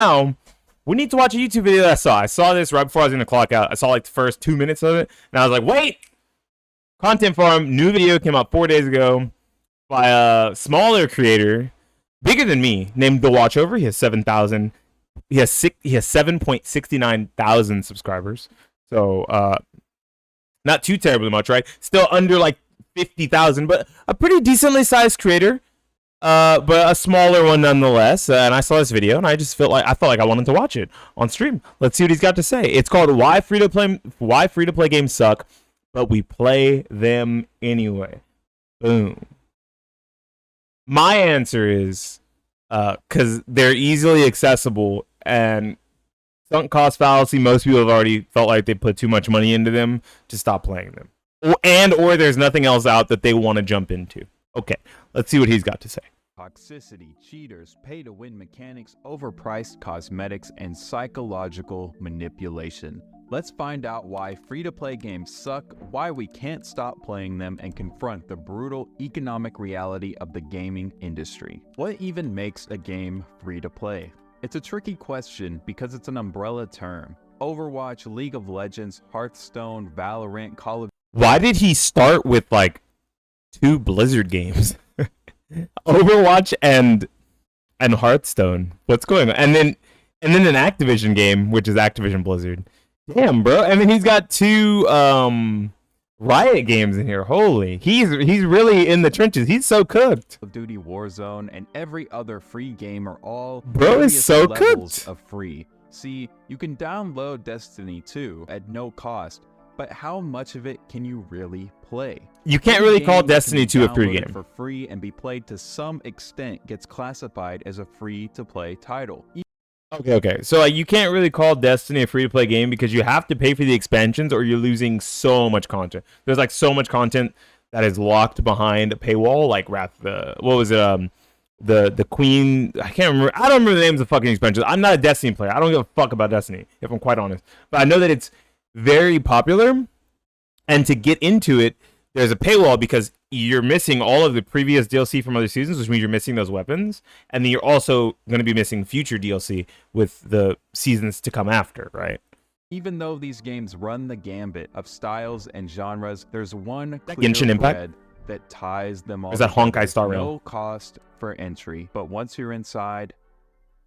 Now, we need to watch a YouTube video that I saw. I saw this right before I was going to clock out. I saw like the first 2 minutes of it, and I was like, wait! Content Farm, new video came out 4 days ago by a smaller creator, bigger than me, named The Watchover. He has 7,000. He has 7.69 thousand subscribers. So, not too terribly much, right? Still under like 50,000, but a pretty decently sized creator. But a smaller one nonetheless. And I saw this video, and I felt like I wanted to watch it on stream. Let's see what he's got to say. It's called "Why Free to Play Games Suck, but We Play Them Anyway." Boom. My answer is because they're easily accessible, and sunk cost fallacy. Most people have already felt like they put too much money into them to stop playing them, or there's nothing else out that they want to jump into. Okay, let's see what he's got to say. Toxicity, cheaters, pay-to-win mechanics, overpriced cosmetics, and psychological manipulation. Let's find out why free-to-play games suck, why we can't stop playing them, and confront the brutal economic reality of the gaming industry. What even makes a game free-to-play? It's a tricky question because it's an umbrella term. Overwatch, League of Legends, Hearthstone, Valorant, Call of... Why did he start with like 2 Blizzard games? Overwatch and Hearthstone. What's going on? And then an Activision game, which is Activision Blizzard. Damn, bro. And then he's got 2 Riot games in here. Holy. He's really in the trenches. He's so cooked. Call of Duty, Warzone, and every other free game are all bro is so levels cooked of free. See, you can download Destiny 2 at no cost, but how much of it can you really play? You can't really call Destiny 2 a free game. For free and be played to some extent gets classified as a free-to-play title. Okay. So like, you can't really call Destiny a free-to-play game because you have to pay for the expansions, or you're losing so much content. There's like so much content that is locked behind a paywall. Like what was it? The Queen. I can't remember. I don't remember the names of fucking expansions. I'm not a Destiny player. I don't give a fuck about Destiny, if I'm quite honest. But I know that it's very popular, and to get into it, there's a paywall because you're missing all of the previous DLC from other seasons, which means you're missing those weapons, and then you're also going to be missing future DLC with the seasons to come after, right? Even though these games run the gambit of styles and genres, there's one clear Genshin Impact thread that ties them all. Is that Honkai Star Rail? No cost for entry, but once you're inside,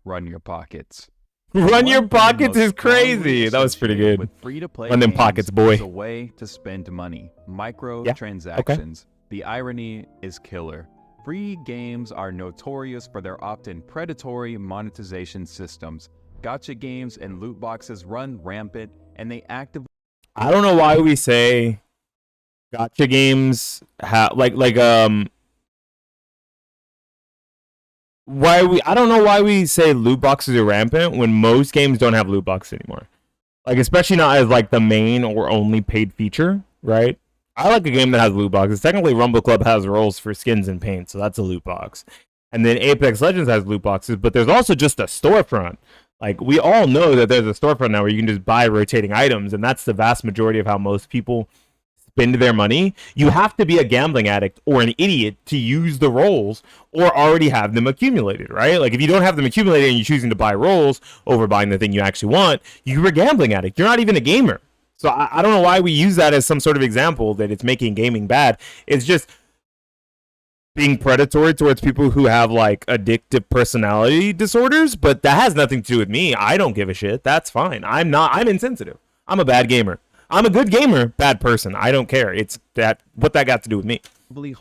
run your pockets. Run your pockets is crazy. That was pretty good. With free-to-play Run them pockets, boy. Is a way to spend money. Microtransactions. Okay. The irony is killer. Free games are notorious for their often predatory monetization systems. Gacha games and loot boxes run rampant, and they actively... I don't know why we say gacha games have I don't know why we say loot boxes are rampant when most games don't have loot boxes anymore. Like, especially not as like the main or only paid feature, right? I like a game that has loot boxes. Technically, Rumble Club has roles for skins and paint, so that's a loot box. And then Apex Legends has loot boxes, but there's also just a storefront. Like, we all know that there's a storefront now where you can just buy rotating items, and that's the vast majority of how most people spend their money. You have to be a gambling addict or an idiot to use the rolls or already have them accumulated, right? Like, if you don't have them accumulated and you're choosing to buy rolls over buying the thing you actually want, you're a gambling addict. You're not even a gamer. So I don't know why we use that as some sort of example that it's making gaming bad. It's just being predatory towards people who have like addictive personality disorders, but that has nothing to do with me. I don't give a shit. That's fine. I'm insensitive. I'm a bad gamer. I'm a good gamer, bad person. I don't care. It's that what that got to do with me.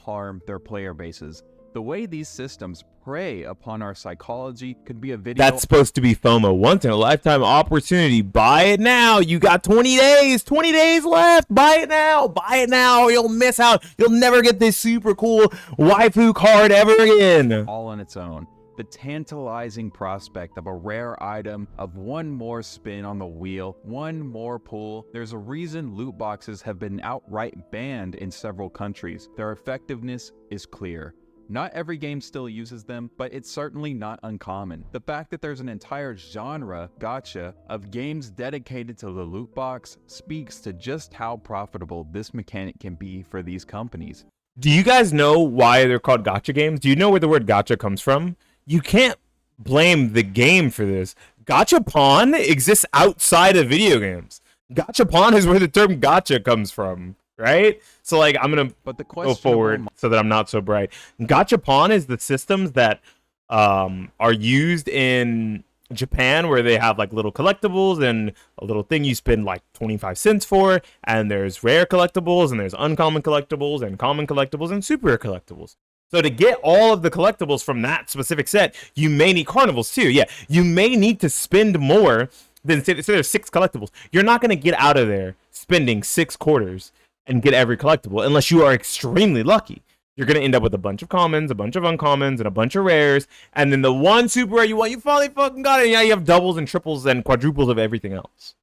Harm their player bases. The way these systems prey upon our psychology could be a video. That's supposed to be FOMO, once in a lifetime opportunity. Buy it now. You got 20 days. 20 days left. Buy it now. Buy it now. You'll miss out. You'll never get this super cool waifu card ever again. All on its own. The tantalizing prospect of a rare item, of one more spin on the wheel, one more pull. There's a reason loot boxes have been outright banned in several countries. Their effectiveness is clear. Not every game still uses them, but it's certainly not uncommon. The fact that there's an entire genre, gacha, of games dedicated to the loot box speaks to just how profitable this mechanic can be for these companies. Do you guys know why they're called gacha games? Do you know where the word gacha comes from? You can't blame the game for this. Gachapon exists outside of video games. Gachapon is where the term gacha comes from, right? So like I'm gonna go forward so that I'm not so bright. Gachapon is the systems that are used in Japan where they have like little collectibles and a little thing you spend like 25 cents for, and there's rare collectibles and there's uncommon collectibles and common collectibles and super rare collectibles. So to get all of the collectibles from that specific set, you may need carnivals too. Yeah, you may need to spend more than say there's 6 collectibles. You're not going to get out of there spending 6 quarters and get every collectible unless you are extremely lucky. You're going to end up with a bunch of commons, a bunch of uncommons, and a bunch of rares. And then the one super rare you want, you finally fucking got it. And yeah, you have doubles and triples and quadruples of everything else.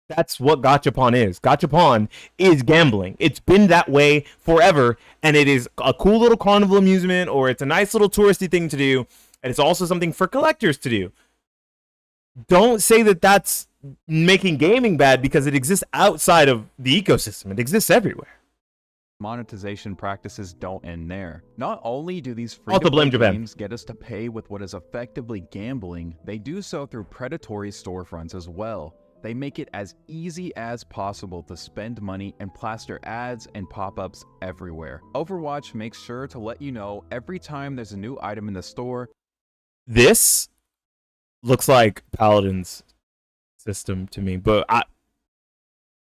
That's what Gachapon is. Gachapon is gambling. It's been that way forever. And it is a cool little carnival amusement, or it's a nice little touristy thing to do. And it's also something for collectors to do. Don't say that that's making gaming bad, because it exists outside of the ecosystem. It exists everywhere. Monetization practices don't end there. Not only do these free-to-play games get us to pay with what is effectively gambling, they do so through predatory storefronts as well. They make it as easy as possible to spend money and plaster ads and pop-ups everywhere. Overwatch makes sure to let you know every time there's a new item in the store. This looks like Paladin's system to me, but I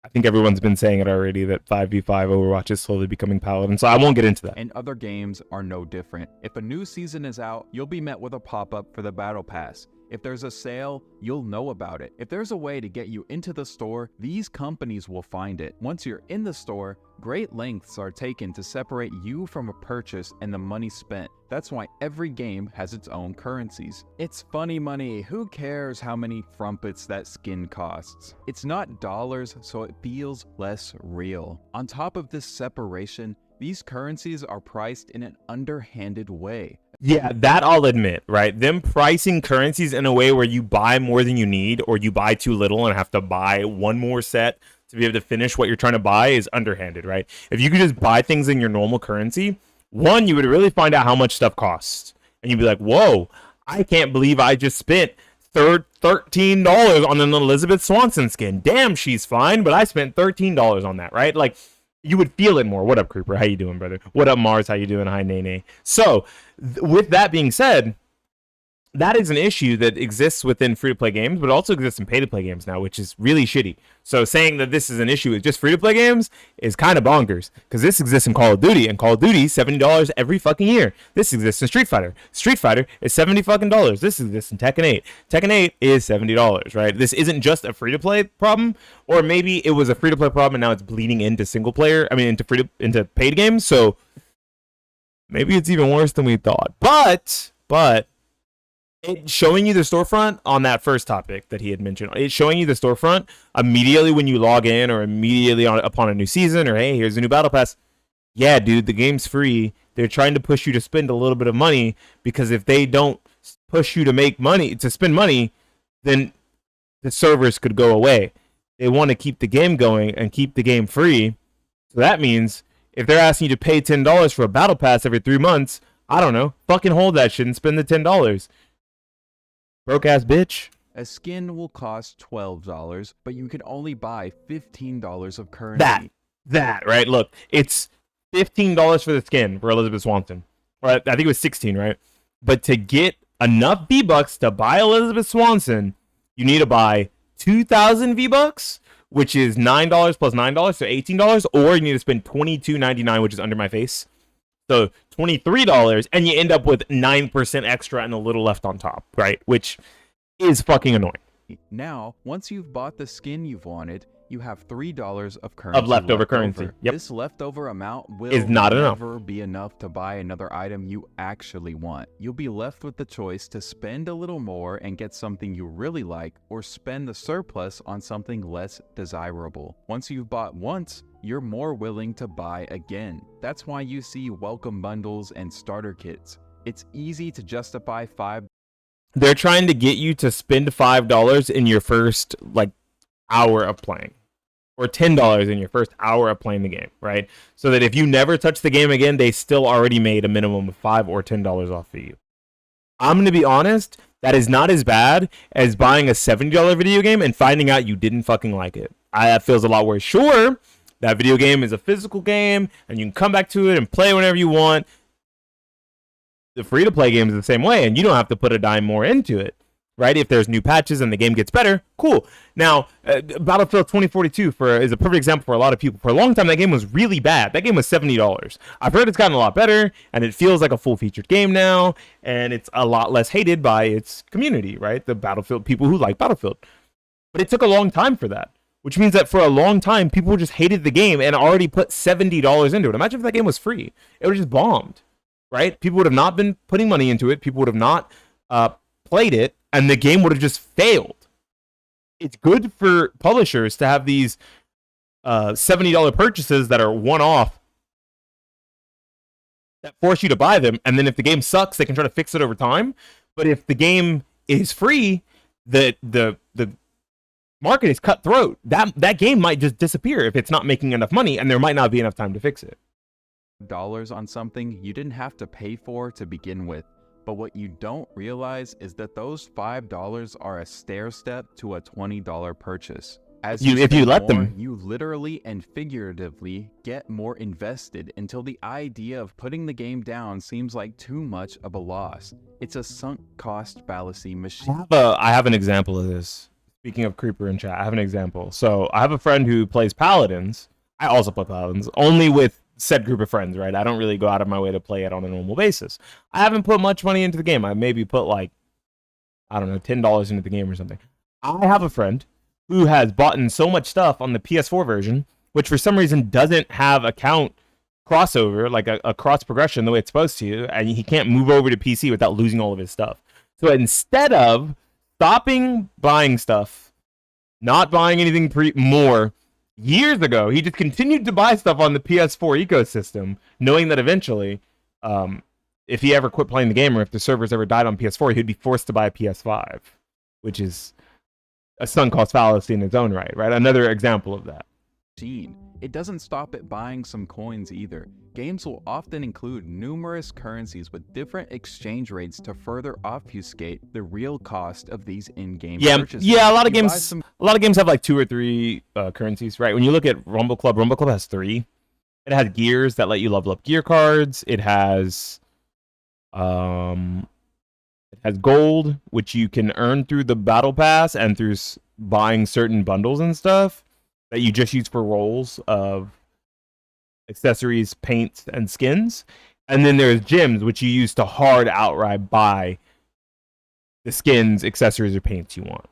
think everyone's been saying it already that 5v5 Overwatch is slowly becoming Paladin, so I won't get into that. And other games are no different. If a new season is out, you'll be met with a pop-up for the Battle Pass. If there's a sale, you'll know about it. If there's a way to get you into the store, these companies will find it. Once you're in the store, great lengths are taken to separate you from a purchase and the money spent. That's why every game has its own currencies. It's funny money. Who cares how many frumpets that skin costs? It's not dollars, so it feels less real. On top of this separation, these currencies are priced in an underhanded way. Yeah, that I'll admit, right? Them pricing currencies in a way where you buy more than you need, or you buy too little and have to buy one more set to be able to finish what you're trying to buy, is underhanded, right? If you could just buy things in your normal currency, one, you would really find out how much stuff costs. And you'd be like, whoa, I can't believe I just spent $13 on an Elizabeth Swanson skin. Damn, she's fine, but I spent $13 on that, right? Like, you would feel it more. What up, Creeper? How you doing, brother? What up, Mars? How you doing? Hi, Nene. So, with that being said, that is an issue that exists within free-to-play games, but also exists in pay-to-play games now, which is really shitty. So saying that this is an issue with just free-to-play games is kind of bonkers, because this exists in Call of Duty, and Call of Duty is $70 every fucking year. This exists in Street Fighter. Street Fighter is $70 fucking dollars. This exists in Tekken 8. Tekken 8 is $70, right? This isn't just a free-to-play problem, or maybe it was a free-to-play problem and now it's bleeding into single-player, into paid games, so maybe it's even worse than we thought. But it's showing you the storefront on that first topic that he had mentioned. It's showing you the storefront immediately when you log in, or immediately upon a new season, or hey, here's a new battle pass. Yeah, dude, the game's free. They're trying to push you to spend a little bit of money, because if they don't push you to spend money, then the servers could go away. They want to keep the game going and keep the game free. So that means if they're asking you to pay $10 for a battle pass every 3 months, I don't know, fucking hold that shit and spend the $10. Broke ass bitch. A skin will cost $12, but you can only buy $15 of currency. That, right? Look, it's $15 for the skin for Elizabeth Swanson. Or I think it was 16, right? But to get enough V-Bucks to buy Elizabeth Swanson, you need to buy 2,000 V-Bucks, which is $9 plus $9, so $18, or you need to spend $22.99, which is under my face. So $23, and you end up with 9% extra and a little left on top, right? Which is fucking annoying. Now, once you've bought the skin you've wanted, you have $3 of currency. Of leftover currency. Yep. This leftover amount will never be enough to buy another item you actually want. You'll be left with the choice to spend a little more and get something you really like, or spend the surplus on something less desirable. Once you've bought once, you're more willing to buy again. That's why you see welcome bundles and starter kits. It's easy to justify They're trying to get you to spend $5 in your first hour of playing, or $10 in your first hour of playing the game, right? So that if you never touch the game again, they still already made a minimum of $5 or $10 off of you. I'm going to be honest, That is not as bad as buying a $70 video game and finding out you didn't fucking like it. That feels a lot worse. Sure, that video game is a physical game and you can come back to it and play whenever you want. The free-to-play game is the same way, and you don't have to put a dime more into it, right? If there's new patches and the game gets better, cool. Now, Battlefield 2042 is a perfect example for a lot of people. For a long time, that game was really bad. That game was $70. I've heard it's gotten a lot better, and it feels like a full-featured game now, and it's a lot less hated by its community, right? The Battlefield people who like Battlefield. But it took a long time for that, which means that for a long time, people just hated the game and already put $70 into it. Imagine if that game was free. It would have just bombed. Right? People would have not been putting money into it. People would have not played it, and the game would have just failed. It's good for publishers to have these $70 purchases that are one-off that force you to buy them, and then if the game sucks, they can try to fix it over time. But if the game is free, the market is cutthroat. That game might just disappear if it's not making enough money, and there might not be enough time to fix it. Dollars on something you didn't have to pay for to begin with. But what you don't realize is that those $5 are a stair step to a $20 purchase. As if you let them, you literally and figuratively get more invested until the idea of putting the game down seems like too much of a loss. It's a sunk cost fallacy machine. I have an example of this. Speaking of Creeper in chat, I have an example. So I have a friend who plays Paladins. I also play Paladins, only with said group of friends, right? I don't really go out of my way to play it on a normal basis. I haven't put much money into the game. I maybe put like, I don't know, $10 into the game or something. I have a friend who has bought in so much stuff on the PS4 version, which for some reason doesn't have account crossover, like a cross progression the way it's supposed to, and he can't move over to PC without losing all of his stuff. So instead of stopping buying stuff, not buying anything more, years ago, he just continued to buy stuff on the PS4 ecosystem, knowing that eventually, if he ever quit playing the game or if the servers ever died on PS4, he'd be forced to buy a PS5, which is a sunk cost fallacy in its own right? Another example of that. It doesn't stop at buying some coins either. Games will often include numerous currencies with different exchange rates to further obfuscate the real cost of these in-game purchases. Yeah, a lot of games have like 2 or 3 currencies, right? When you look at Rumble Club has 3. It has gears that let you level up gear cards. It has gold, which you can earn through the battle pass and through buying certain bundles and stuff that you just use for rolls of accessories, paints, and skins. And then there's gems, which you use to hard outright buy the skins, accessories, or paints you want.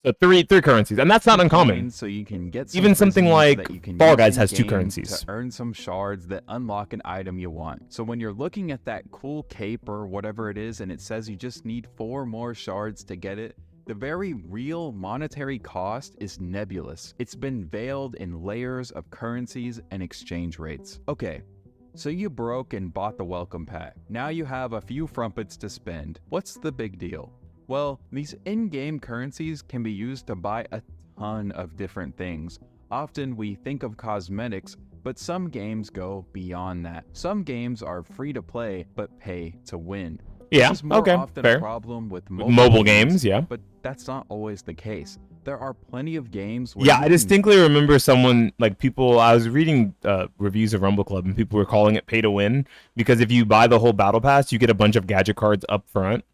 So three currencies, and that's not uncommon. So you can get even something like Fall Guys has 2 currencies to earn some shards that unlock an item you want. So when you're looking at that cool cape or whatever it is, and it says you just need 4 more shards to get it, the very real monetary cost is nebulous. It's been veiled in layers of currencies and exchange rates. Okay, so you broke and bought the welcome pack. Now you have a few frumpets to spend. What's the big deal? Well, these in-game currencies can be used to buy a ton of different things. Often we think of cosmetics, but some games go beyond that. Some games are free to play, but pay to win. Yeah, this is more often fair. A problem with mobile games, yeah. But that's not always the case. There are plenty of games where I distinctly remember someone, like people, I was reading reviews of Rumble Club, and people were calling it pay to win, because if you buy the whole battle pass, you get a bunch of gadget cards up front,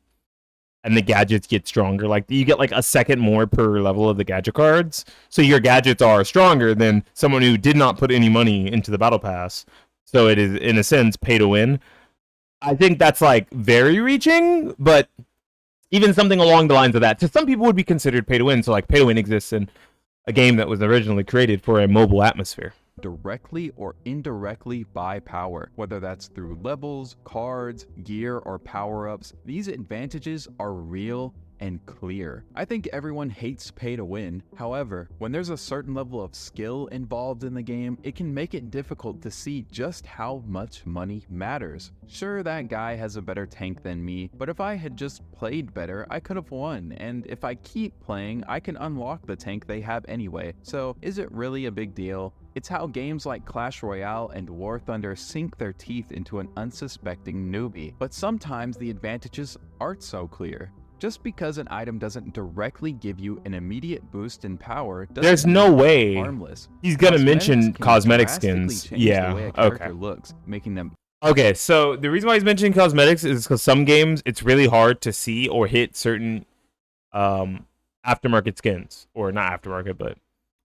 and the gadgets get stronger. Like, you get like a second more per level of the gadget cards, so your gadgets are stronger than someone who did not put any money into the battle pass. So it is, in a sense, pay to win. I think that's like very reaching, but even something along the lines of that, to some people would be considered pay to win. So like pay to win exists in a game that was originally created for a mobile atmosphere. Directly or indirectly buy power, whether that's through levels, cards, gear, or power-ups. These advantages are real and clear. I think everyone hates pay to win. However, when there's a certain level of skill involved in the game, it can make it difficult to see just how much money matters. Sure, that guy has a better tank than me, but if I had just played better, I could have won, and if I keep playing, I can unlock the tank they have anyway. So is it really a big deal? It's how games like Clash Royale and War Thunder sink their teeth into an unsuspecting newbie. But sometimes the advantages art so clear. Just because an item doesn't directly give you an immediate boost in power doesn't There's mean no it's way harmless. he's gonna mention can cosmetic drastically skins. change Yeah, the way a okay. character looks, making them Okay, so the reason why he's mentioning cosmetics is because some games it's really hard to see or hit certain aftermarket skins, or not aftermarket, but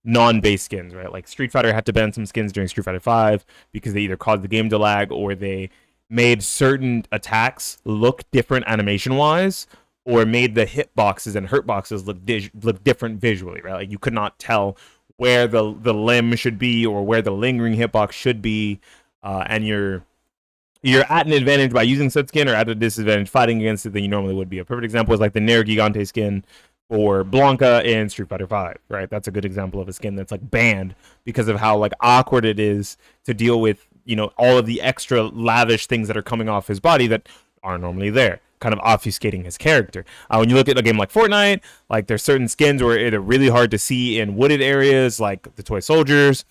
non-base skins, right? Like Street Fighter had to ban some skins during Street Fighter 5 because they either caused the game to lag or they made certain attacks look different animation-wise, or made the hitboxes and hurtboxes look different visually, right? Like you could not tell where the limb should be or where the lingering hitbox should be, and you're at an advantage by using said skin or at a disadvantage fighting against it than you normally would be. A perfect example is like the Nair Gigante skin for Blanca in Street Fighter 5, right? That's a good example of a skin that's like banned because of how like awkward it is to deal with, you know, all of the extra lavish things that are coming off his body that aren't normally there, kind of obfuscating his character. When you look at a game like Fortnite, like there's certain skins where they're really hard to see in wooded areas, like the toy soldiers.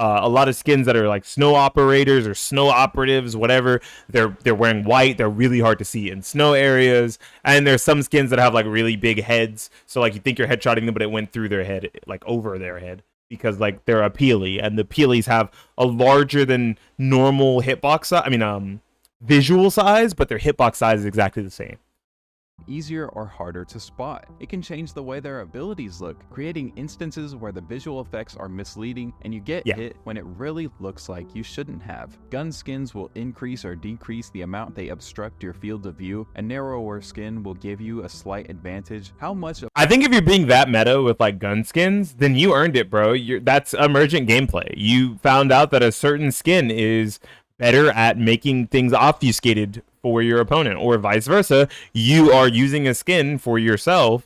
A lot of skins that are like snow operators or snow operatives, whatever. They're wearing white. They're really hard to see in snow areas. And there's some skins that have like really big heads. So like you think you're headshotting them, but it went through their head, like over their head, because like they're a peely, and the peelies have a larger than normal hitbox. Visual size, but their hitbox size is exactly the same. easier or harder to spot. It can change the way their abilities look, creating instances where the visual effects are misleading and you get hit when it really looks like you shouldn't have. Gun skins will increase or decrease the amount they obstruct your field of view. A narrower skin will give you a slight advantage. How much of— I think if you're being that meta with like gun skins, then you earned it, bro. That's emergent gameplay. You found out that a certain skin is better at making things obfuscated for your opponent, or vice versa. You are using a skin for yourself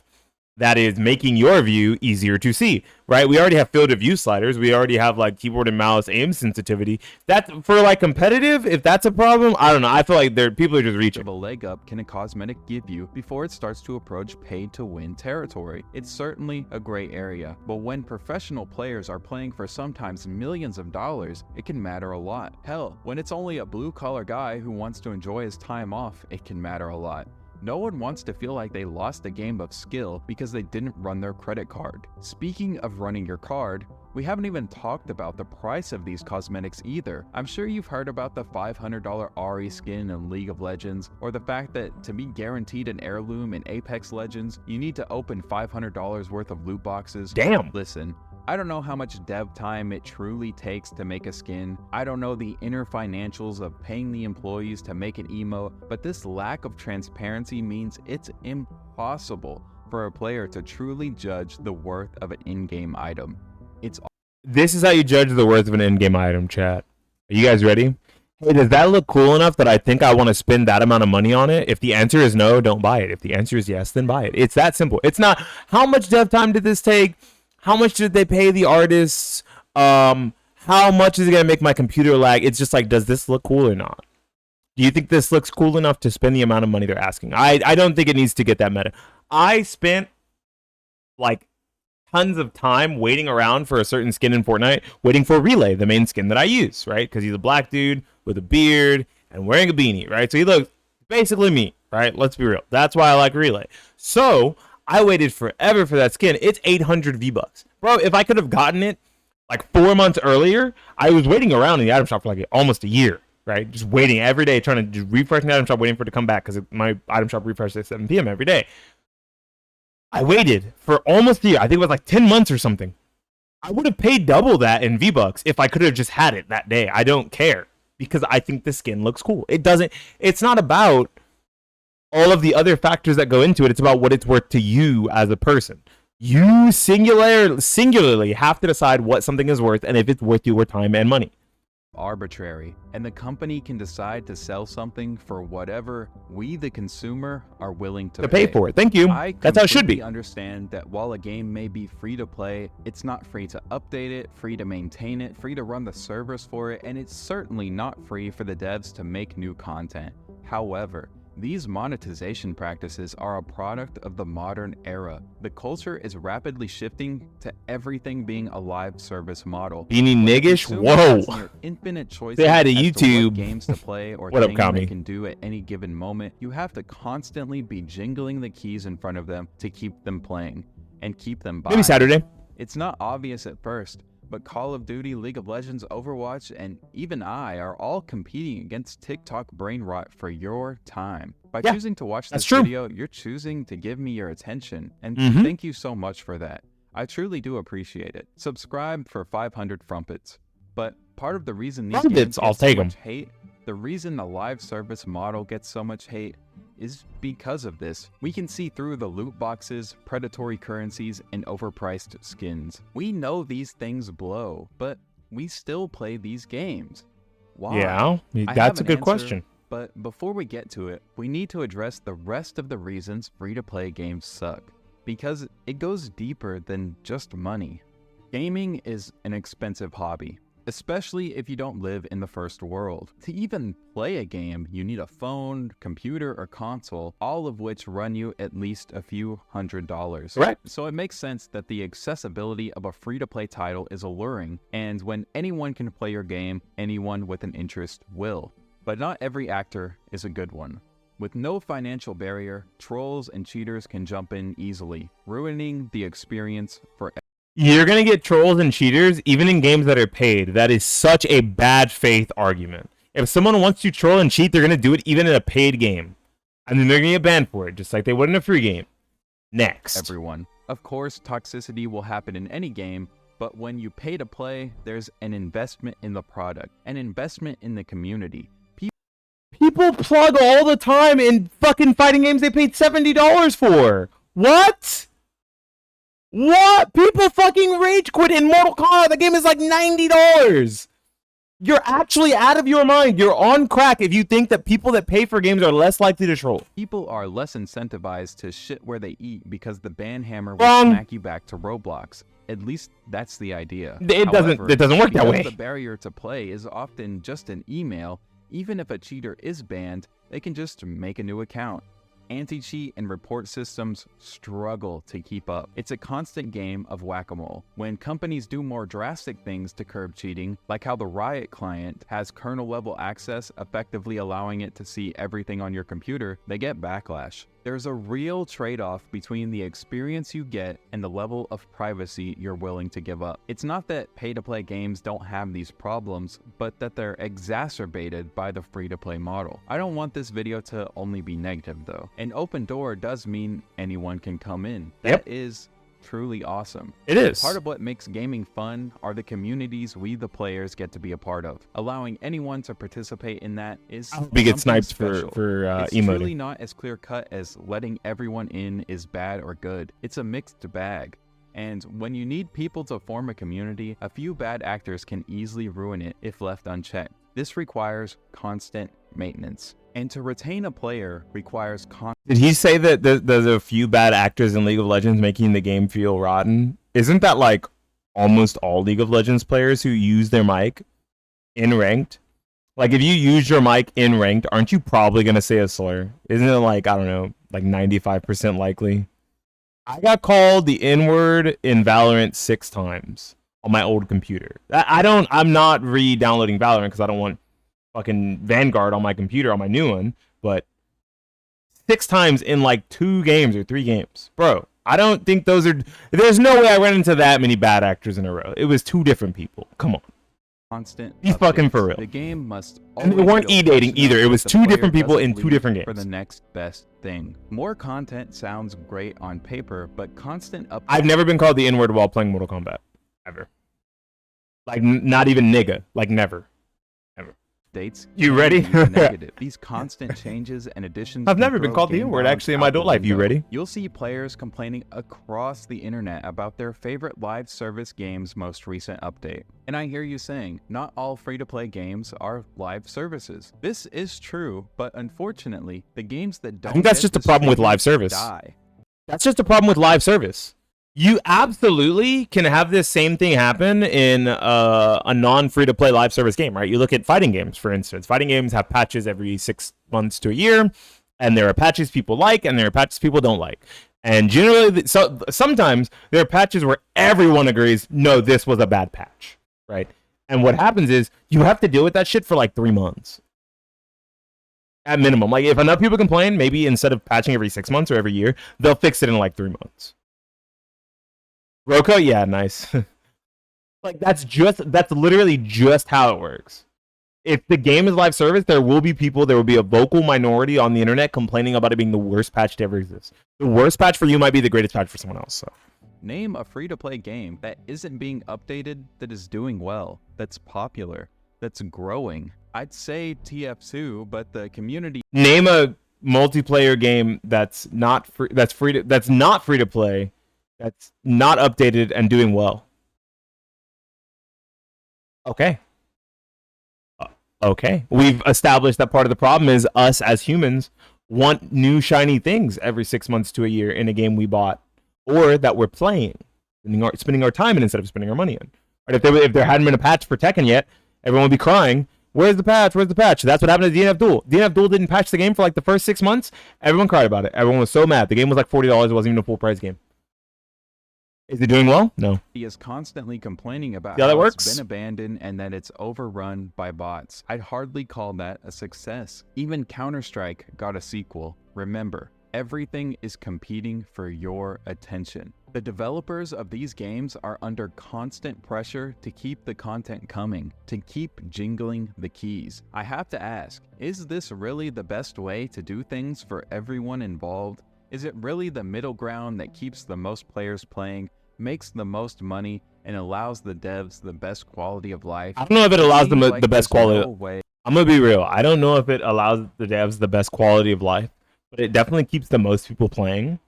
that is making your view easier to see, right? We already have field of view sliders. We already have like keyboard and mouse aim sensitivity. That for like competitive, if that's a problem, I don't know. I feel like people are just reaching. Of a leg up can a cosmetic give you before it starts to approach pay to win territory? It's certainly a gray area, but when professional players are playing for sometimes millions of dollars, it can matter a lot. Hell, when it's only a blue collar guy who wants to enjoy his time off, it can matter a lot. No one wants to feel like they lost a game of skill because they didn't run their credit card. Speaking of running your card, we haven't even talked about the price of these cosmetics either. I'm sure you've heard about the $500 Ari skin in League of Legends, or the fact that to be guaranteed an heirloom in Apex Legends, you need to open $500 worth of loot boxes. Damn. Listen, I don't know how much dev time it truly takes to make a skin. I don't know the inner financials of paying the employees to make an emote, but this lack of transparency means it's impossible for a player to truly judge the worth of an in-game item. This is how you judge the worth of an in-game item, chat. Are you guys ready? Hey, does that look cool enough that I think I want to spend that amount of money on it? If the answer is no, don't buy it. If the answer is yes, then buy it. It's that simple. It's not how much dev time did this take? How much did they pay the artists? How much is it going to make my computer lag? It's just like, does this look cool or not? Do you think this looks cool enough to spend the amount of money they're asking? I don't think it needs to get that meta. I spent like tons of time waiting around for a certain skin in Fortnite, waiting for Relay, the main skin that I use, right? Because he's a black dude with a beard and wearing a beanie, right? So he looks basically me, right? Let's be real. That's why I like Relay. So I waited forever for that skin. It's 800 V-Bucks. Bro, if I could have gotten it like 4 months earlier, I was waiting around in the item shop for like almost a year, right? Just waiting every day, trying to just refresh the item shop, waiting for it to come back because my item shop refreshes at 7 p.m. every day. I waited for almost a year. I think it was like 10 months or something. I would have paid double that in V-Bucks if I could have just had it that day. I don't care because I think the skin looks cool. It's not about all of the other factors that go into it. It's about what it's worth to you as a person. You singularly have to decide what something is worth and if it's worth your time and money. Arbitrary, and the company can decide to sell something for whatever we, the consumer, are willing to pay for it. Thank you. That's how it should be. I understand that while a game may be free to play, it's not free to update it, free to maintain it, free to run the servers for it, and it's certainly not free for the devs to make new content. However, These monetization practices are a product of the modern era. The culture is rapidly shifting to everything being a live service model. Beanie When a Niggish? consumer Whoa. has near infinite choices They had a as to YouTube. what games to play or What up, things Kami? they can do at any given moment, you have to constantly be jingling the keys in front of them to keep them playing and keep them buying. Maybe Saturday. It's not obvious at first, but Call of Duty, League of Legends, Overwatch, and even I are all competing against TikTok brain rot for your time. By Yeah, choosing to watch that's this true. video, you're choosing to give me your attention, and thank you so much for that. I truly do appreciate it. Subscribe for 500 frumpets. But part of the reason these Frumpets, games I'll get so take 'em. much hate, the reason the live service model gets so much hate, is because of this. We can see through the loot boxes, predatory currencies, and overpriced skins. We know these things blow, but we still play these games. Why? Yeah, I that's have a an good answer, question. But before we get to it, we need to address the rest of the reasons free-to-play games suck. Because it goes deeper than just money. Gaming is an expensive hobby, especially if you don't live in the first world. To even play a game, you need a phone, computer, or console, all of which run you at least a few $100s. Correct. So it makes sense that the accessibility of a free-to-play title is alluring, and when anyone can play your game, anyone with an interest will. But not every actor is a good one. With no financial barrier, trolls and cheaters can jump in easily, ruining the experience for You're going to get trolls and cheaters even in games that are paid. That is such a bad faith argument. If someone wants to troll and cheat, they're going to do it even in a paid game. And then they're going to get banned for it, just like they would in a free game. Next. everyone. Of course, toxicity will happen in any game, but when you pay to play, there's an investment in the product, an investment in the community. People plug all the time in fucking fighting games they paid $70 for. What? What? People fucking rage quit in Mortal Kombat. The game is like $90. You're actually out of your mind. You're on crack if you think that people that pay for games are less likely to troll. People are less incentivized to shit where they eat because the ban hammer will Wrong. smack you back to Roblox. At least that's the idea. It doesn't work that because way. The barrier to play is often just an email. Even if a cheater is banned, they can just make a new account. Anti-cheat and report systems struggle to keep up. It's a constant game of whack-a-mole. When companies do more drastic things to curb cheating, like how the Riot client has kernel-level access, effectively allowing it to see everything on your computer, they get backlash. There's a real trade-off between the experience you get and the level of privacy you're willing to give up. It's not that pay-to-play games don't have these problems, but that they're exacerbated by the free-to-play model. I don't want this video to only be negative though. An open door does mean anyone can come in. That is truly awesome. It is. Part of what makes gaming fun are the communities we the players get to be a part of. Allowing anyone to participate in that is We get something sniped special. for It's emoting. truly not as clear cut as letting everyone in is bad or good. It's a mixed bag. And when you need people to form a community, a few bad actors can easily ruin it if left unchecked. This requires constant maintenance. And to retain a player requires Did he say that there's a few bad actors in League of Legends making the game feel rotten? Isn't that like almost all League of Legends players who use their mic in ranked? Like if you use your mic in ranked, aren't you probably going to say a slur? Isn't it like, I don't know, like 95% likely? I got called the N-word in Valorant 6 times on my old computer. I'm not re-downloading Valorant because I don't want fucking Vanguard on my computer on my new one, but 6 times in like 2 games or 3 games. Bro, I don't think those are... There's no way I ran into that many bad actors in a row. It was 2 different people. Come on. constant Be fucking for updates. real. The game must And they always weren't feel e-dating fresh either. enough It was that the 2 player different people doesn't in 2 leave different for the games. next best thing. More content sounds great on paper, but constant updates... I've never been called the N-word while playing Mortal Kombat. Ever. Like, not even nigga. Like, never. Dates You ready? negative. These constant changes and additions. I've can never been throw called the game N-word balance actually in my out the adult life. You window. ready? You'll see players complaining across the internet about their favorite live service game's most recent update. And I hear you saying, not all free-to-play games are live services. This is true, but unfortunately, the games that don't I think that's get just a this problem with treatment live service. die. That's just a problem with live service. You absolutely can have this same thing happen in a non-free-to-play live service game, right? You look at fighting games, for instance. Fighting games have patches every 6 months to a year. And there are patches people like, and there are patches people don't like. And generally, so sometimes there are patches where everyone agrees, no, this was a bad patch, right? And what happens is you have to deal with that shit for like 3 months at minimum. Like if enough people complain, maybe instead of patching every 6 months or every year, they'll fix it in like 3 months. Roko, yeah, nice. Like that's literally just how it works. If the game is live service, there will be people, there will be a vocal minority on the internet complaining about it being the worst patch to ever exist. The worst patch for you might be the greatest patch for someone else. So Name a free-to-play game that isn't being updated, that is doing well, that's popular, that's growing. I'd say TF2, but the community. Name a multiplayer game that's not free, that's not free to play, that's not updated and doing well. Okay. Okay. We've established that part of the problem is us as humans want new shiny things every 6 months to a year in a game we bought or that we're playing, spending our time in instead of spending our money in. Right? If there hadn't been a patch for Tekken yet, everyone would be crying, where's the patch? Where's the patch? That's what happened to DNF Duel. DNF Duel didn't patch the game for like the first 6 months. Everyone cried about it. Everyone was so mad. The game was like $40. It wasn't even a full price game. Is it doing well? No. He is constantly complaining about how it's been abandoned and that it's overrun by bots. I'd hardly call that a success. Even Counter-Strike got a sequel. Remember, everything is competing for your attention. The developers of these games are under constant pressure to keep the content coming, to keep jingling the keys. I have to ask, is this really the best way to do things for everyone involved? Is it really the middle ground that keeps the most players playing, makes the most money, and allows the devs the best quality of life? I don't know if it allows them the best quality. I'm going to be real. I don't know if it allows the devs the best quality of life, but it definitely keeps the most people playing,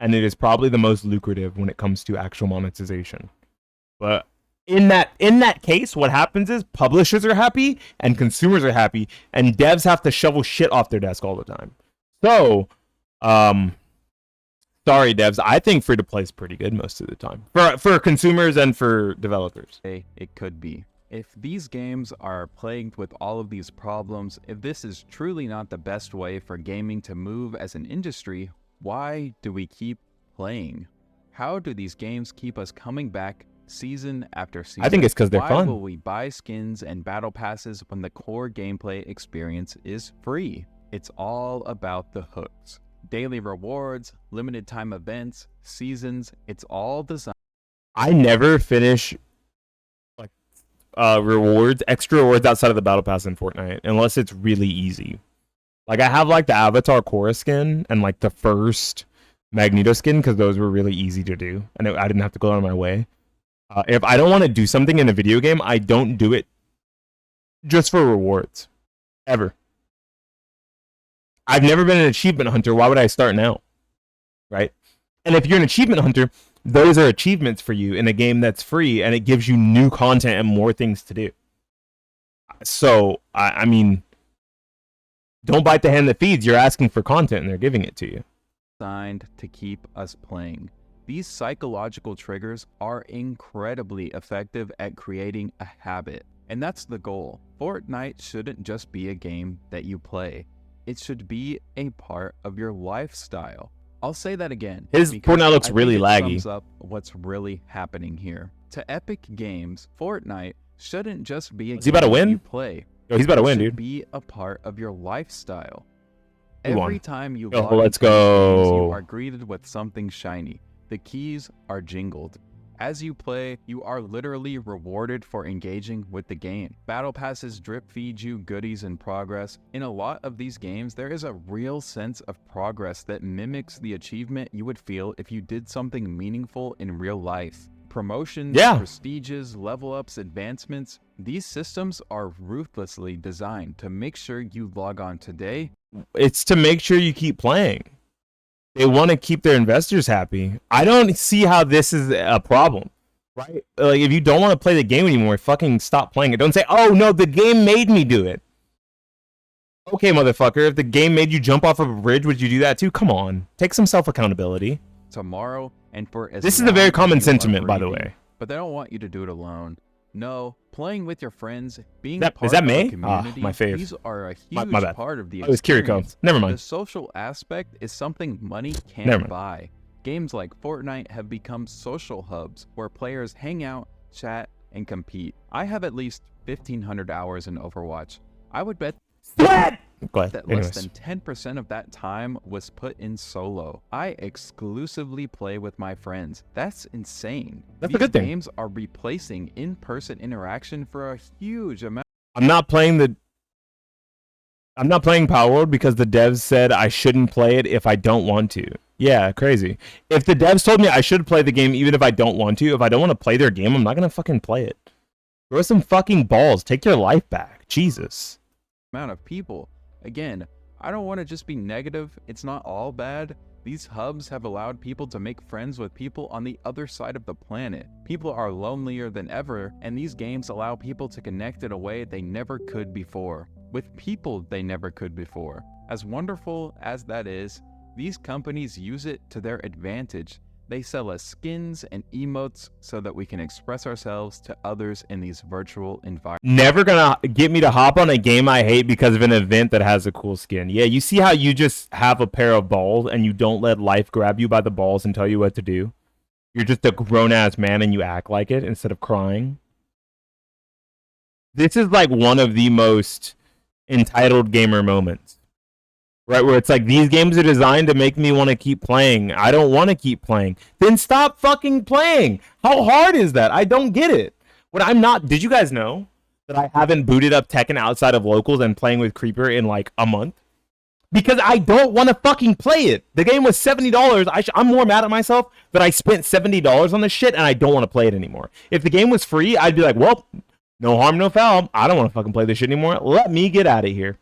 and it is probably the most lucrative when it comes to actual monetization. But in that case, what happens is publishers are happy and consumers are happy, and devs have to shovel shit off their desk all the time. So, sorry devs, I think free to play is pretty good most of the time for consumers and for developers. It could be. If these games are plagued with all of these problems, if this is truly not the best way for gaming to move as an industry, why do we keep playing? How do these games keep us coming back season after season? I think it's because they're fun. Why will we buy skins and battle passes when the core gameplay experience is free? It's all about the hooks. Daily rewards, limited time events, seasons, it's all designed. I never finish like rewards, extra rewards outside of the battle pass in Fortnite unless it's really easy. Like I have like the Avatar Korra skin and like the first Magneto skin because those were really easy to do and I didn't have to go out of my way. If I don't want to do something in a video game, I don't do it just for rewards. Ever. I've never been an achievement hunter. Why would I start now? Right? And if you're an achievement hunter, those are achievements for you in a game that's free and it gives you new content and more things to do. So, I mean, don't bite the hand that feeds. You're asking for content and they're giving it to you. Designed to keep us playing. These psychological triggers are incredibly effective at creating a habit. And that's the goal. Fortnite shouldn't just be a game that you play. It should be a part of your lifestyle. I'll say that again. His Fortnite looks really laggy. Sums up what's really happening here. To Epic Games, Fortnite shouldn't just be a game that you play. Yo, he's about to win, dude. It should be a part of your lifestyle. Every time you log into games, you are greeted with something shiny. The keys are jingled. As you play, you are literally rewarded for engaging with the game. Battle passes drip feed you goodies and progress. In a lot of these games, there is a real sense of progress that mimics the achievement you would feel if you did something meaningful in real life. Promotions, prestiges, level ups, advancements, these systems are ruthlessly designed to make sure you log on today. It's to make sure you keep playing. They want to keep their investors happy. I don't see how this is a problem, right? Like, if you don't want to play the game anymore, fucking stop playing it. Don't say, oh, no, the game made me do it. Okay, motherfucker, if the game made you jump off of a bridge, would you do that too? Come on. Take some Tomorrow and for as This is a very common sentiment, by the way. But they don't want you to do it alone. No, playing with your friends, being Is part that of a May? community, My fave. these are a My huge bad. part of the It was Kiriko. experience. Never The mind. social aspect is something money Never can't mind. buy. Games like Fortnite have become social hubs where players hang out, chat, and compete. I have at least 1,500 hours in Overwatch. I would bet Sweat! Go ahead. that Anyways. less than 10% of that time was put in solo. I exclusively play with my friends. That's insane. That's a These good thing. games are replacing in-person interaction for a huge amount. I'm not playing Power World because the devs said I shouldn't play it if I don't want to. Yeah, crazy. If the devs told me I should play the game even if I don't want to, if I don't want to play their game, I'm not gonna fucking play it. Grow some fucking balls. Take your life back. Jesus. Amount of people. Again, I don't want to just be negative. It's not all bad. These hubs have allowed people to make friends with people on the other side of the planet. People are lonelier than ever, and these games allow people to connect in a way they never could before, with people they never could before. As wonderful as that is, these companies use it to their advantage. They sell us skins and emotes so that we can express ourselves to others in these virtual environments. Never gonna get me to hop on a game I hate because of an event that has a cool skin. Yeah, you see how you just have a pair of balls and you don't let life grab you by the balls and tell you what to do? You're just a grown-ass man and you act like it instead of crying. This is like one of the most entitled gamer moments. Right, where it's like, these games are designed to make me want to keep playing. I don't want to keep playing. Then stop fucking playing. How hard is that? I don't get it. When I'm not... Did you guys know that I haven't booted up Tekken outside of locals and playing with Creeper in like a month? Because I don't want to fucking play it. The game was $70. I'm more mad at myself that I spent $70 on this shit and I don't want to play it anymore. If the game was free, I'd be like, well, no harm, no foul. I don't want to fucking play this shit anymore. Let me get out of here.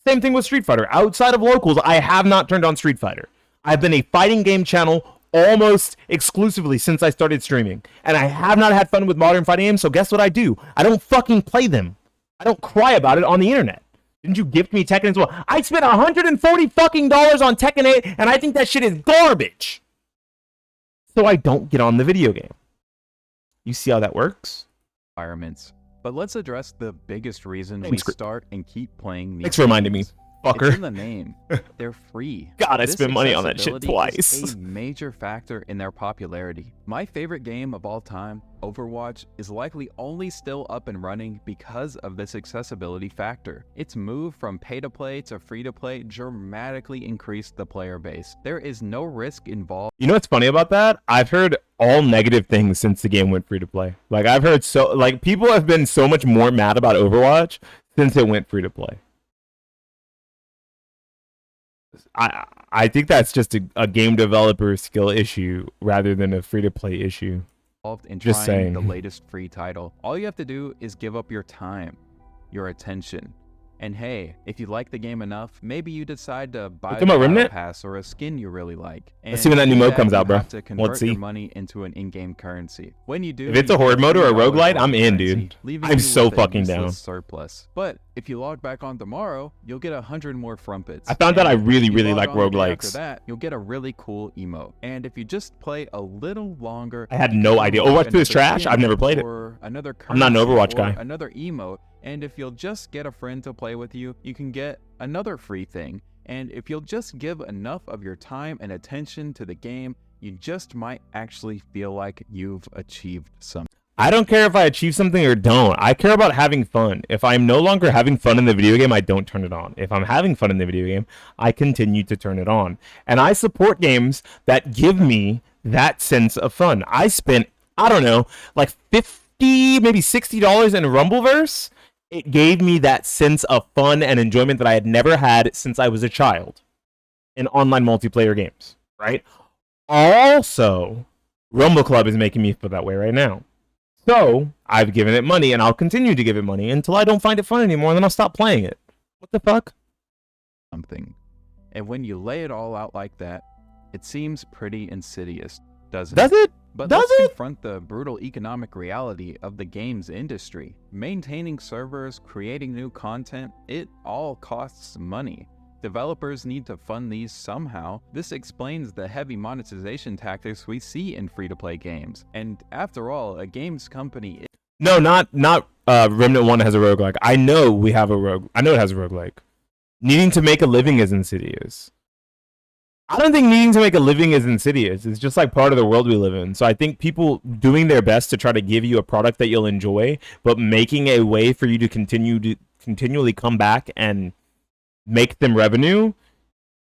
Same thing with Street Fighter. Outside of locals, I have not turned on Street Fighter. I've been a fighting game channel almost exclusively since I started streaming. And I have not had fun with modern fighting games, so guess what I do? I don't fucking play them. I don't cry about it on the internet. Didn't you gift me Tekken as well? I spent $140 fucking on Tekken 8, and I think that shit is garbage. So I don't get on the video game. You see how that works? But let's address the biggest reason we Thanks, start and keep playing these Thanks for reminding me, games. fucker. It's in the name. They're free. God, I This spent money on that shit accessibility is twice. a major factor in their popularity. My favorite game of all time, Overwatch, is likely only still up and running because of this accessibility factor. Its move from pay-to-play to free-to-play dramatically increased the player base. There is no risk involved. You know what's funny about that? I've heard all negative things since the game went free to play. Like, I've heard people have been so much more mad about Overwatch since it went free to play. I think that's just a game developer skill issue rather than a free to play issue. In Just trying saying. the latest free title. All you have to do is give up your time, your attention. And hey, if you like the game enough, maybe you decide to buy talking the about battle Remnant? pass or a skin you really like. Let's see when that new to do mode comes you out, bro. have to convert Let's your see. money into an in-game currency. When you do, If it's a you horde get mode or a $3 roguelite, worth I'm of in, currency, dude. leaving I'm you so with a fucking useless down. surplus. But if you log back on tomorrow, you'll get 100 more frumpets. I found that I And really, if you really log like on the day roguelikes. After that, you'll get a really cool emote. And if you just play a little longer, I had no idea. unlock Overwatch 2 is another trash? skin I've never played it. or another I'm not an currency Overwatch or guy. Another emote, and if you'll just get a friend to play with you, you can get another free thing. And if you'll just give enough of your time and attention to the game, you just might actually feel like you've achieved something. I don't care if I achieve something or don't. I care about having fun. If I'm no longer having fun in the video game, I don't turn it on. If I'm having fun in the video game, I continue to turn it on. And I support games that give me that sense of fun. I spent, I don't know, like $50, maybe $60 in Rumbleverse. It gave me that sense of fun and enjoyment that I had never had since I was a child in online multiplayer games, right? Also, Rumble Club is making me feel that way right now. So, I've given it money, and I'll continue to give it money until I don't find it fun anymore, and then I'll stop playing it. What the fuck? And when you lay it all out like that, it seems pretty insidious, doesn't Does it? it? But Does let's it? confront the brutal economic reality of the games industry. Maintaining servers, creating new content, it all costs money. Developers need to fund these somehow. This explains the heavy monetization tactics we see in free-to-play games. And after all, a games company No, not Remnant 1 has a roguelike. I know we have a rogue. I know it has a roguelike. Needing to make a living is insidious. I don't think needing to make a living is insidious. It's just like part of the world we live in. So I think people doing their best to try to give you a product that you'll enjoy, but making a way for you to continually come back and make them revenue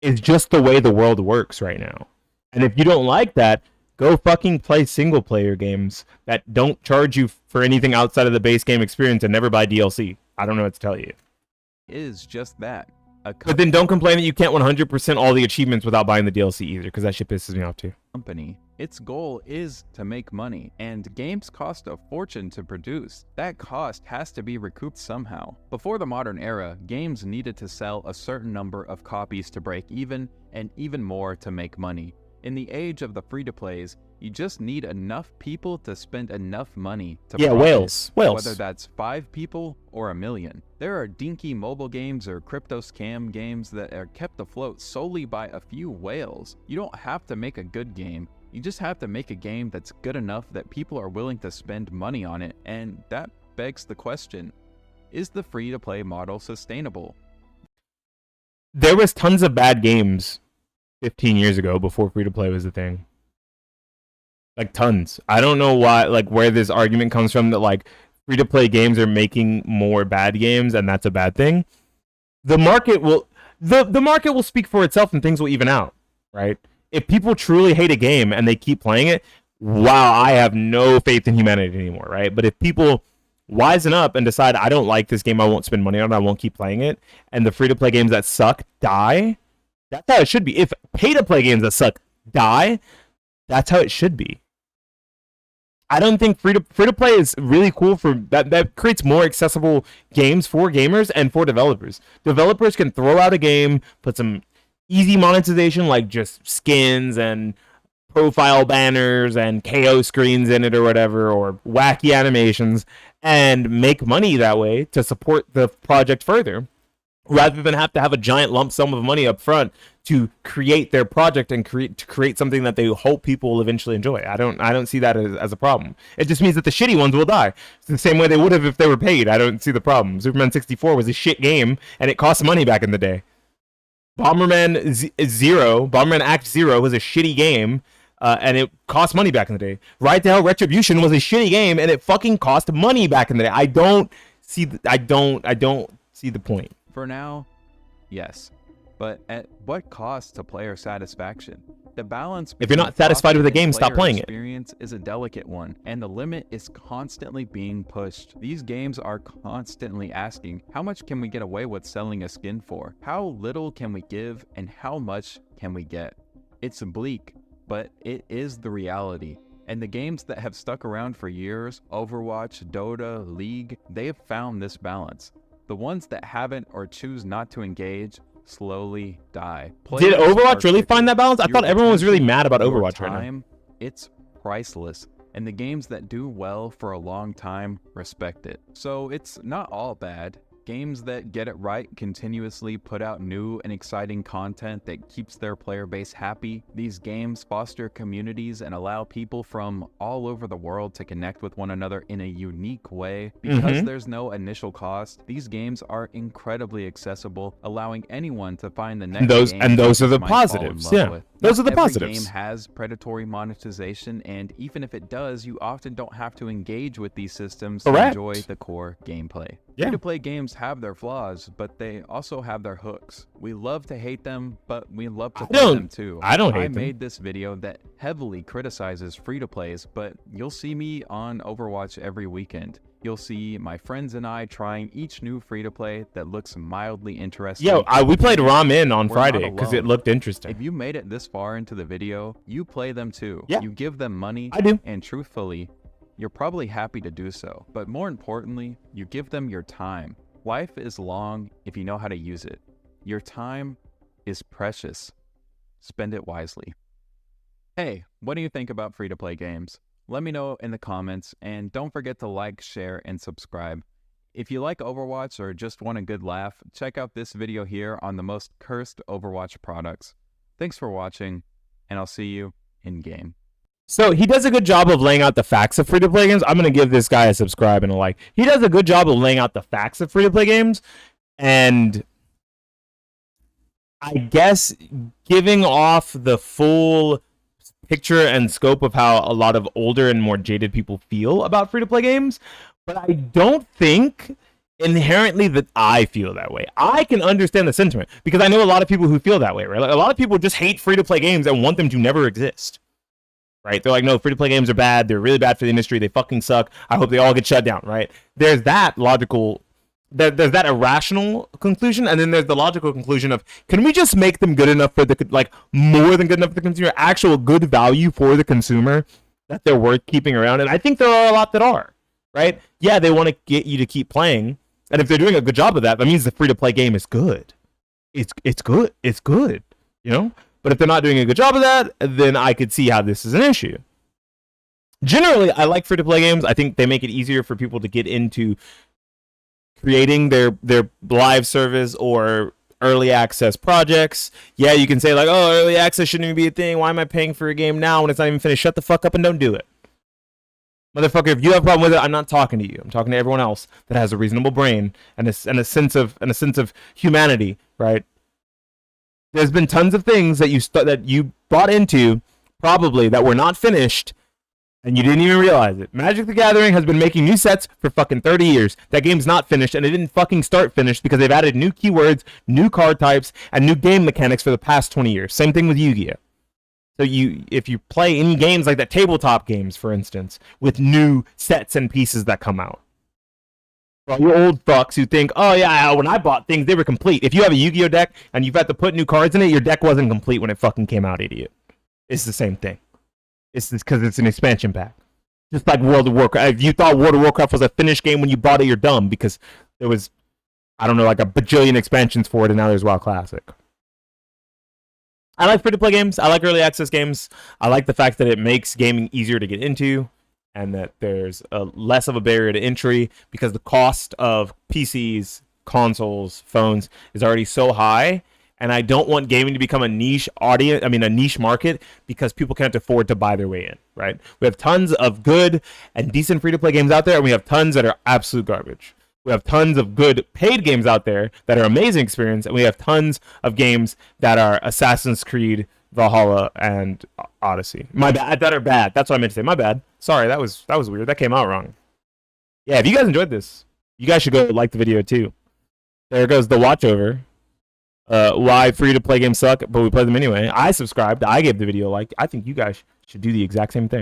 is just the way the world works right now. And if you don't like that, go fucking play single player games that don't charge you for anything outside of the base game experience and never buy DLC. I don't know what to tell you. Is just that. But then don't complain that you can't 100% all the achievements without buying the DLC either, because that shit pisses me off too. Company. Its goal is to make money, and games cost a fortune to produce. That cost has to be recouped somehow. Before the modern era, games needed to sell a certain number of copies to break even, and even more to make money. In the age of the free-to-plays, you just need enough people to spend enough money to profit, whales. whether that's 5 people or 1 million. There are dinky mobile games or crypto scam games that are kept afloat solely by a few whales. You don't have to make a good game. You just have to make a game that's good enough that people are willing to spend money on it, and that begs the question, is the free-to-play model sustainable? There was tons of bad games 15 years ago before free-to-play was a thing. Like tons. I don't know why, like where this argument comes from that like free-to-play games are making more bad games and that's a bad thing. The market will the market will speak for itself and things will even out, right? If people truly hate a game and they keep playing it, wow, I have no faith in humanity anymore, right? But if people wisen up and decide I don't like this game, I won't spend money on it, I won't keep playing it, and the free-to-play games that suck die, that's how it should be. If pay-to-play games that suck die, that's how it should be. I don't think free to play is really cool for that. That creates more accessible games for gamers and for developers. Developers can throw out a game, put some easy monetization like just skins and profile banners and KO screens in it or whatever, or wacky animations, and make money that way to support the project further, rather than have to have a giant lump sum of money up front to create their project and create something that they hope people will eventually enjoy. I don't see that as a problem. It just means that the shitty ones will die. It's the same way they would have if they were paid. I don't see the problem. Superman 64 was a shit game and it cost money back in the day. Bomberman Act Zero was a shitty game. And it cost money back in the day. Ride to Hell Retribution was a shitty game, and it fucking cost money back in the day. I don't see the point. For now, yes. But at what cost to player satisfaction? The balance if you're not satisfied with the game, stop playing it. Experience is a delicate one, and the limit is constantly being pushed. These games are constantly asking, how much can we get away with selling a skin for? How little can we give, and how much can we get? It's bleak, but it is the reality. And the games that have stuck around for years, Overwatch, Dota, League, they have found this balance. The ones that haven't or choose not to engage slowly die. Did Overwatch really find that balance? I thought everyone was really mad about Overwatch right now. It's priceless, and the games that do well for a long time respect it. So it's not all bad. Games that get it right continuously put out new and exciting content that keeps their player base happy. These games foster communities and allow people from all over the world to connect with one another in a unique way. Because there's no initial cost, these games are incredibly accessible, allowing anyone to find the next game. And those are the positives. Yeah. Those are the positives. Every game has predatory monetization, and even if it does, you often don't have to engage with these systems to enjoy the core gameplay. Yeah. Free-to-play games have their flaws, but they also have their hooks. We love to hate them, but we love to play them too. I made this video that heavily criticizes free-to-plays, but you'll see me on Overwatch every weekend. You'll see my friends and I trying each new free-to-play that looks mildly interesting. Yo, we played Ramen on Friday because it looked interesting. If you made it this far into the video, you play them too. Yeah. You give them money. I do. And truthfully, you're probably happy to do so. But more importantly, you give them your time. Life is long if you know how to use it. Your time is precious. Spend it wisely. Hey, what do you think about free-to-play games? Let me know in the comments, and don't forget to like, share, and subscribe. If you like Overwatch or just want a good laugh, check out this video here on the most cursed Overwatch products. Thanks for watching, and I'll see you in-game. So he does a good job of laying out the facts of free-to-play games. I'm gonna give this guy a subscribe and a like. He does a good job of laying out the facts of free-to-play games, and I guess giving off the full picture and scope of how a lot of older and more jaded people feel about free-to-play games. But I don't think inherently that I feel that way. I can understand the sentiment because I know a lot of people who feel that way, right? Like, a lot of people just hate free-to-play games and want them to never exist. Right? They're like, no, free-to-play games are bad. They're really bad for the industry. They fucking suck. I hope they all get shut down, right? There's that logical, there's that irrational conclusion, and then there's the logical conclusion of, can we just make them good enough for the, like, more than good enough for the consumer, actual good value for the consumer that they're worth keeping around? And I think there are a lot that are, right? Yeah, they want to get you to keep playing, and if they're doing a good job of that, that means the free-to-play game is good. It's good. It's good, you know? But if they're not doing a good job of that, then I could see how this is an issue. Generally, I like free-to-play games. I think they make it easier for people to get into creating their live service or early access projects. Yeah, you can say like, oh, early access shouldn't even be a thing. Why am I paying for a game now when it's not even finished? Shut the fuck up and don't do it. Motherfucker, if you have a problem with it, I'm not talking to you. I'm talking to everyone else that has a reasonable brain and a sense of humanity, right? There's been tons of things that you bought into, probably, that were not finished, and you didn't even realize it. Magic the Gathering has been making new sets for fucking 30 years. That game's not finished, and it didn't fucking start finished because they've added new keywords, new card types, and new game mechanics for the past 20 years. Same thing with Yu-Gi-Oh! So if you play any games like that, tabletop games, for instance, with new sets and pieces that come out. Well, you old fucks who think, oh yeah, when I bought things, they were complete. If you have a Yu-Gi-Oh deck and you've had to put new cards in it, your deck wasn't complete when it fucking came out, idiot. It's the same thing. It's because it's an expansion pack. Just like World of Warcraft. If you thought World of Warcraft was a finished game when you bought it, you're dumb because there was, I don't know, like a bajillion expansions for it, and now there's WoW Classic. I like free-to-play games. I like early access games. I like the fact that it makes gaming easier to get into, and that there's less of a barrier to entry because the cost of PCs, consoles, phones is already so high. And I don't want gaming to become a niche audience, a niche market, because people can't afford to buy their way in, right? We have tons of good and decent free-to-play games out there, and we have tons that are absolute garbage. We have tons of good paid games out there that are amazing experience, and we have tons of games that are Assassin's Creed, Valhalla, and Odyssey. My bad. That are bad. That's what I meant to say. My bad. Sorry, that was weird. That came out wrong. Yeah, if you guys enjoyed this, you guys should go like the video too. There goes the watch over. Why free-to-play games suck, but we play them anyway. I subscribed. I gave the video a like. I think you guys should do the exact same thing.